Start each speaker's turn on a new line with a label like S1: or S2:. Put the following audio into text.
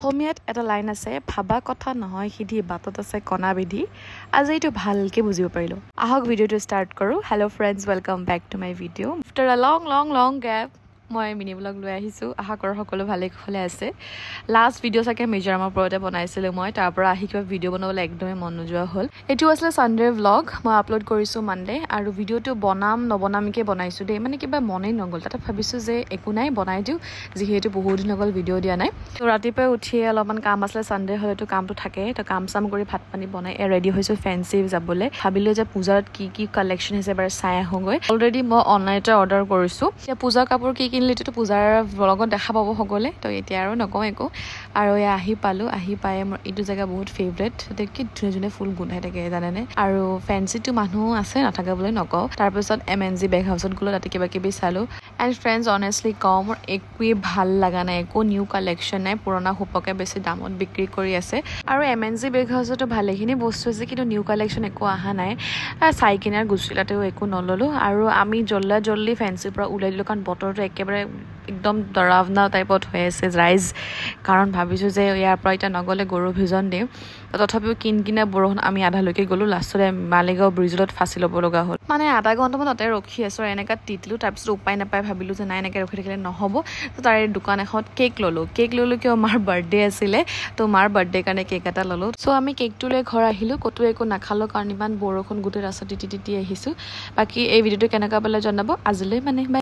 S1: অসমীয়াত এটা লাইন আছে ভাবা কথা নহয় সিধি বাটত আছে কণা বিধি আজি এইটো ভালকে বুজিব পাৰিলো আহক ভিডিওটো ষ্টাৰ্ট কৰো hello' friends welcome back to my video after a long gap মই মিনি ব্লগ লৈ আহিছো আশা কৰো সকলো ভালে কুশলে আছে লাষ্ট ভিডিও সাকে মিজোৰামৰ পৰতে বনাইছিলো মই তাৰ পৰা আহি কিবা ভিডিও বনাবলৈ একদমে মন নোযোৱা হ'ল এটো আসলে সানডে ব্লগ মই আপলোড কৰিছো মানডে আৰু ভিডিওটো বনাম নবনামকে বনাইছো দে মানে কিবা মনেই নগল তাতে ভাবিছো যে একো নাই বনাই দিও যিহেতু বহুত দিন গল ভিডিও দিয়া নাই তো ৰাতিপুৱা উঠি অলপমান কাম আসলে সানডে হলেতো কামটো থাকে তো কাম সাম কৰি ভাত পানী বনাই ৰেডি হৈছো ফেন্সি যাবলে ভাবিলো যে পূজাত কি কালেকশন আছে বাৰ চাই আহোগৈ অলৰেডি মই অনলাইনতে অৰ্ডাৰ কৰিছো এতিয়া পূজা কাপোৰ কি কিনলিটো পূজাৰ ব্লগত দেখা পাব সকলে তো এতিয়া আৰু নকওঁ একো আৰু আহি পাই মোৰ এইটো জায়গা বহুত ফেভাৰিট দেখি ধুনে ফুল গুন্ধাই থাকে জানেনে আৰু ফেন্সিটো মানুহ আছে নাথাকা বুলি নকওঁ তাৰ পিছত এমএনজি বেগ হাউছত গলো তাতে কিবা কিবি চালো এন্ড ফ্ৰেণ্ডছ অনেষ্টলি কওঁ মোৰ একোৱে ভাল লগা নাই একো নিউ কালেকশন নাই পুৰণা হুপকে বেছি দামত বিক্ৰী কৰি আছে আৰু এমএনজি বেগ হাউছতো ভালেখিনি বস্তু আছে কিন্তু নিউ কালেকশন একো আহা নাই চাই কিনাৰ গুছিলাতেও একো নললো আৰু আমি জল্দি ফেন্সিৰ পৰা ওলাই দিলো কাৰণ বতৰটো একেবাৰে একদম ডৰাৱনা টাইপত হৈ আছে ৰাইজ কাৰণ ভাবিছো যে ইয়াৰ পৰা এটা নগলে গৰু ভিজন দিম তথাপিও কিনকিনা বৰষুণ আমি আধালৈকে গলো লাষ্টতে মালিগাঁও ব্ৰিজত ফাঁচি ল'ব লগা হ'ল মানে আধা ঘণ্টামান তাতে ৰখি আছো এনেকা তিতলো তাৰপিছত উপায় নাপায় ভাবিলো যে নাই এনেকে ৰখি থাকিলে নহ'ব তো তাৰে দোকান এখন কেক ললো কিয় মাৰ বাৰ্থডে আছিলে তো মাৰ বাৰ্থডে কাৰণে কেক এটা ললো সো আমি কেকটো লৈ ঘৰ আহিলো কতো একো নাখালো কাৰণ ইমান বৰষুণ গোটেই ৰাস্তা তিতি আহিছো বাকি এই ভিডিওটো কেনেকা পালে জনাব আজিলৈ মানে